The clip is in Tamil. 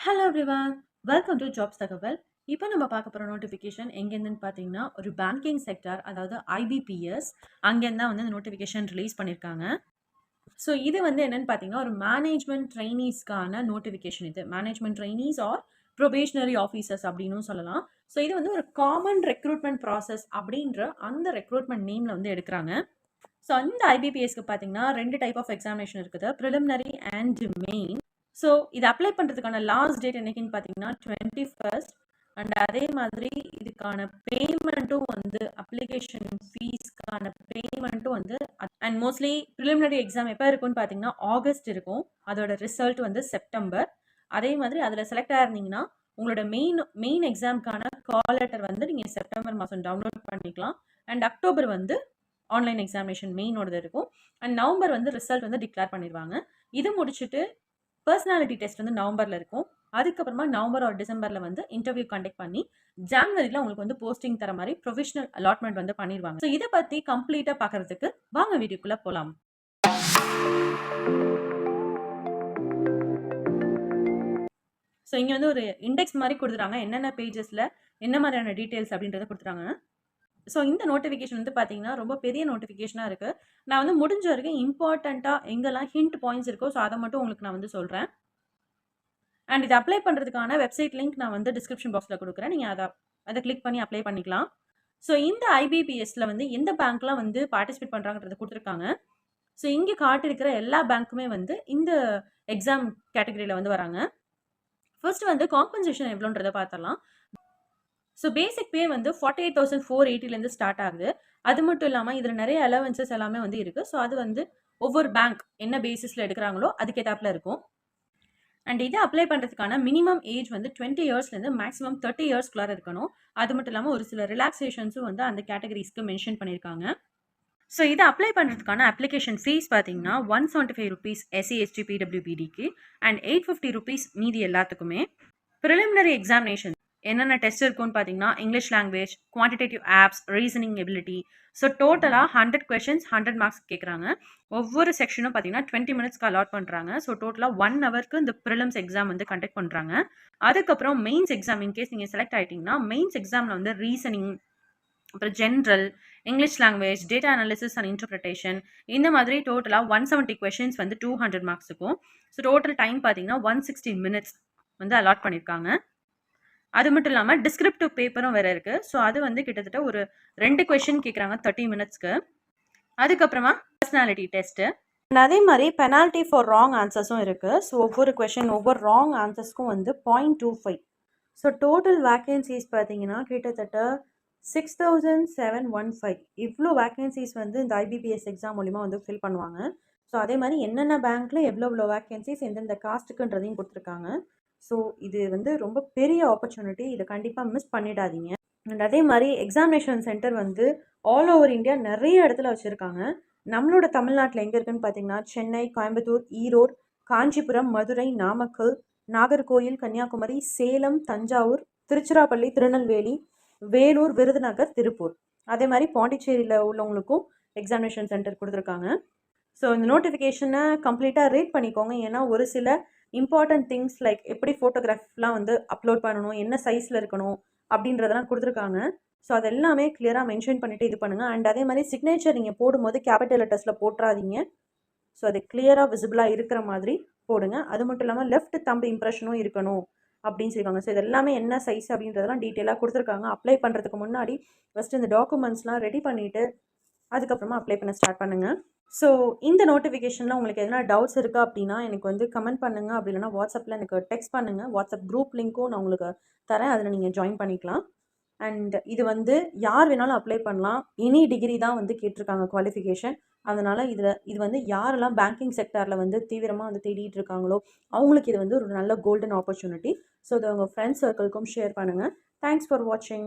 Hello everyone, welcome to jobs தகவல். இப்போ நம்ம பார்க்க போகிற நோட்டிஃபிகேஷன் எங்கேருந்துன்னு பார்த்தீங்கன்னா, ஒரு பேங்கிங் செக்டார், அதாவது ஐபிபிஎஸ், அங்கேருந்து தான் வந்து இந்த நோட்டிஃபிகேஷன் ரிலீஸ் பண்ணியிருக்காங்க. ஸோ இது வந்து என்னன்னு பார்த்தீங்கன்னா, ஒரு மேனேஜ்மெண்ட் ட்ரெயினீஸ்க்கான நோட்டிஃபிகேஷன் இது. மேனேஜ்மெண்ட் ட்ரெயினீஸ் ஆர் ப்ரொபேஷனரி ஆஃபீஸர்ஸ் அப்படின்னும் சொல்லலாம். ஸோ இது வந்து ஒரு காமன் ரெக்ரூட்மெண்ட் ப்ராசஸ் அப்படின்ற அந்த ரெக்ரூட்மெண்ட் நேமில் வந்து எடுக்கிறாங்க. ஸோ அந்த ஐபிபிஎஸ்க்கு பார்த்தீங்கன்னா 2 டைப் ஆஃப் எக்ஸாமினேஷன் இருக்குது, ப்ரிலிமினரி அண்ட் மெயின். ஸோ இது அப்ளை பண்ணுறதுக்கான லாஸ்ட் டேட் என்னைக்குன்னு பார்த்தீங்கன்னா 21st. அண்ட் அதே மாதிரி இதுக்கான பேமெண்ட்டும் வந்து அப்ளிகேஷன் ஃபீஸ்க்கான பேமெண்ட்டும் வந்து அண்ட் மோஸ்ட்லி ப்ரிலிமினரி எக்ஸாம் எப்போ இருக்குன்னு பார்த்தீங்கன்னா ஆகஸ்ட் இருக்கும். அதோட ரிசல்ட் வந்து செப்டம்பர். அதே மாதிரி அதில் செலக்ட் ஆயிருந்தீங்கன்னா உங்களோட மெயின் எக்ஸாமுக்கான கால் லெட்டர் வந்து நீங்கள் செப்டம்பர் மாதம் டவுன்லோட் பண்ணிக்கலாம். அண்ட் அக்டோபர் வந்து ஆன்லைன் எக்ஸாமினேஷன் மெயினோடது இருக்கும். அண்ட் நவம்பர் வந்து ரிசல்ட் வந்து டிக்ளேர் பண்ணிடுவாங்க. இது முடிச்சுட்டு பர்சனாலிட்டி டெஸ்ட் வந்து நவம்பரில் இருக்கும். அதுக்கப்புறமா நவம்பர் ஒரு டிசம்பரில் வந்து இன்டர்வியூ கண்டக்ட் பண்ணி ஜான்வரியில் உங்களுக்கு வந்து போஸ்டிங் தர மாதிரி ப்ரொவிஷனல் அலாட்மெண்ட் வந்து பண்ணிடுவாங்க. ஸோ இதை பற்றி கம்ப்ளீட்டாக பார்க்கறதுக்கு வாங்க வீடியோக்குள்ளே போகலாம். ஸோ இங்கே வந்து ஒரு இண்டெக்ஸ் மாதிரி கொடுத்துறாங்க, என்னென்ன பேஜஸில் என்ன மாதிரியான டீட்டெயில்ஸ் அப்படின்றத கொடுத்துறாங்க. ஸோ இந்த நோட்டிஃபிகேஷன் வந்து பார்த்தீங்கன்னா ரொம்ப பெரிய நோட்டிஃபிகேஷனாக இருக்குது. நான் வந்து முடிஞ்ச வரைக்கும் இம்பார்ட்டண்ட்டாக எங்கெல்லாம் ஹிண்ட் பாயிண்ட்ஸ் இருக்கோ ஸோ அதை மட்டும் உங்களுக்கு நான் வந்து சொல்கிறேன். அண்ட் இது அப்ளை பண்ணுறதுக்கான வெப்சைட் லிங்க் நான் வந்து டிஸ்கிரிப்ஷன் பாக்ஸில் கொடுக்குறேன். நீங்கள் அதை கிளிக் பண்ணி அப்ளை பண்ணிக்கலாம். ஸோ இந்த ஐபிபிஎஸ்ல வந்து எந்த பேங்க்லாம் வந்து பார்ட்டிசிபேட் பண்ணுறாங்கன்றதை கொடுத்துருக்காங்க. ஸோ இங்கே காட்டிருக்கிற எல்லா பேங்க்குமே வந்து இந்த எக்ஸாம் கேட்டகரியில் வந்து வராங்க. ஃபர்ஸ்ட் வந்து காம்பன்சேஷன் எவ்வளோன்றதை பார்த்துடலாம். ஸோ பேசிக் பே வந்து 48,480 ஸ்டார்ட் ஆகுது. அது மட்டும் இல்லாமல் இதில் நிறைய அலவன்சஸ் எல்லாமே வந்து இருக்குது. ஸோ அது வந்து ஒவ்வொரு பேங்க் என்ன பேசிஸில் எடுக்கிறாங்களோ அதுக்கேற்றாப்புல இருக்கும். அண்ட் இதை அப்ளை பண்ணுறதுக்கான மினிமம் ஏஜ் வந்து 20 இயர்ஸ்லேருந்து மேக்ஸிமம் 30 இயர்ஸ்க்குள்ளார இருக்கணும். அது மட்டும் இல்லாமல் ஒரு சில ரிலாக்ஸேஷன்ஸும் வந்து அந்த கேட்டகரிஸ்க்கு மென்ஷன் பண்ணியிருக்காங்க. ஸோ இதை அப்ளை பண்ணுறதுக்கான அப்ளிகேஷன் ஃபீஸ் பார்த்தீங்கன்னா 175 ருபீஸ் எஸ்சி எஸ்டி பிடபிள்யூபிடிக்கு அண்ட் 850 ருபீஸ் மீதி எல்லாத்துக்குமே. ப்ரிலிமினரி எக்ஸாமினேஷன் என்னென்ன டெஸ்ட் இருக்குன்னு பார்த்தீங்கன்னா English language, quantitative apps, reasoning ability. So டோட்டலாக 100 கொஷின்ஸ் 100 மார்க்ஸ் கேட்குறாங்க. ஒவ்வொரு செக்ஷனும் பார்த்தீங்கன்னா 20 மினிட்ஸ்க்கு அலாட் பண்ணுறாங்க. ஸோ டோட்டலாக 1 ஹவருக்கு இந்த ப்ரிலிம்ஸ் எக்ஸாம் வந்து கண்டக்ட் பண்ணுறாங்க. அதுக்கப்புறம் மெயின்ஸ் எக்ஸாம் இன்கேஸ் நீங்கள் செலக்ட் ஆகிட்டிங்கன்னா மெயின்ஸ் எக்ஸாமில் வந்து ரீசனிங், அப்புறம் general, English language, data analysis and interpretation, இந்த மாதிரி டோட்டலாக 170 கொஷின்ஸ் வந்து 200 மார்க்ஸுக்கும். ஸோ டோட்டல் டைம் பார்த்தீங்கன்னா 160 மினிட்ஸ் வந்து அலாட் பண்ணியிருக்காங்க. அது மட்டும் இல்லாமல் டிஸ்கிரிப்டிவ் பேப்பரும் வேறு இருக்குது. ஸோ அது வந்து கிட்டத்தட்ட ஒரு 2 கொஷின் கேட்குறாங்க 30 மினிட்ஸ்க்கு. அதுக்கப்புறமா பர்சனாலிட்டி டெஸ்ட்டு அண்ட் அதே மாதிரி பெனால்ட்டி ஃபார் ராங் ஆன்சர்ஸும் இருக்குது. ஸோ ஒவ்வொரு கொஷின் ஒவ்வொரு ராங் ஆன்சர்ஸ்க்கும் வந்து 0.25. ஸோ டோட்டல் வேக்கன்சிஸ் பார்த்தீங்கன்னா கிட்டத்தட்ட 6,715. இவ்வளோ வேக்கன்சிஸ் வந்து இந்த ஐபிபிஎஸ் எக்ஸாம் மூலிமா வந்து ஃபில் பண்ணுவாங்க. ஸோ அதே மாதிரி என்னென்ன பேங்க்கில் எவ்வளோ வேக்கன்சிஸ் எந்தெந்த காஸ்ட்டுக்குன்றதையும் கொடுத்துருக்காங்க. ஸோ இது வந்து ரொம்ப பெரிய ஆப்பர்ச்சுனிட்டி, இதை கண்டிப்பாக மிஸ் பண்ணிடாதீங்க. அண்ட் அதே மாதிரி எக்ஸாமினேஷன் சென்டர் வந்து ஆல் ஓவர் இந்தியா நிறைய இடத்துல வச்சுருக்காங்க. நம்மளோட தமிழ்நாட்டில் எங்கே இருக்குன்னு பார்த்தீங்கன்னா சென்னை, கோயம்புத்தூர், ஈரோடு, காஞ்சிபுரம், மதுரை, நாமக்கல், நாகர்கோயில், கன்னியாகுமரி, சேலம், தஞ்சாவூர், திருச்சிராப்பள்ளி, திருநெல்வேலி, வேலூர், விருதுநகர், திருப்பூர். அதே மாதிரி பாண்டிச்சேரியில் உள்ளவங்களுக்கும் எக்ஸாமினேஷன் சென்டர் கொடுத்துருக்காங்க. ஸோ இந்த நோட்டிஃபிகேஷனை கம்ப்ளீட்டாக ரீட் பண்ணிக்கோங்க. ஏன்னா ஒரு சில இம்பார்ட்டன்ட் திங்ஸ் லைக் எப்படி ஃபோட்டோகிராஃப்லாம் வந்து அப்லோட் பண்ணணும், என்ன சைஸில் இருக்கணும் அப்படின்றதெல்லாம் கொடுத்துருக்காங்க. ஸோ அது எல்லாமே கிளியராக மென்ஷன் பண்ணிவிட்டு இது பண்ணுங்கள். அண்ட் அதே மாதிரி சிக்னேச்சர் நீங்கள் போடும்போது கேபிட்டல் லெட்டர்ஸில் போட்டுறாதீங்க. ஸோ அது கிளியராக விசிபிளாக இருக்கிற மாதிரி போடுங்க. அது மட்டும் இல்லாமல் லெஃப்ட் தம்பு இம்ப்ரெஷனும் இருக்கணும் அப்படின்னு சொல்லியிருக்காங்க. ஸோ இது எல்லாமே என்ன சைஸ் அப்படின்றதெல்லாம் டீட்டெயிலாக கொடுத்துருக்காங்க. அப்ளை பண்ணுறதுக்கு முன்னாடி ஃபஸ்ட்டு இந்த டாக்குமெண்ட்ஸ்லாம் ரெடி பண்ணிவிட்டு அதுக்கப்புறமா அப்ளை பண்ண ஸ்டார்ட் பண்ணுங்கள். ஸோ இந்த நோட்டிஃபிகேஷனில் உங்களுக்கு எதனா டவுட்ஸ் இருக்குது அப்படின்னா எனக்கு வந்து கமெண்ட் பண்ணுங்கள். அப்படி இல்லைனா வாட்ஸ்அப்பில் எனக்கு டெக்ஸ்ட் பண்ணுங்கள். வாட்ஸ்அப் குரூப் லிங்க்கும் நான் உங்களுக்கு தரேன், அதில் நீங்கள் ஜாயின் பண்ணிக்கலாம். அண்ட் இது வந்து யார் வேணாலும் அப்ளை பண்ணலாம். எனி டிகிரி தான் வந்து கேட்டிருக்காங்க குவாலிஃபிகேஷன். அதனால் இது வந்து யாரெல்லாம் பேங்கிங் செக்டாரில் வந்து தீவிரமாக வந்து தேடிட்டு இருக்காங்களோ அவங்களுக்கு இது வந்து ஒரு நல்ல கோல்டன் ஆப்பர்ச்சுனிட்டி. ஸோ இதை உங்கள் ஃப்ரெண்ட்ஸ் சர்க்கிள்க்கும் ஷேர் பண்ணுங்கள். தேங்க்ஸ் ஃபார் வாட்சிங்.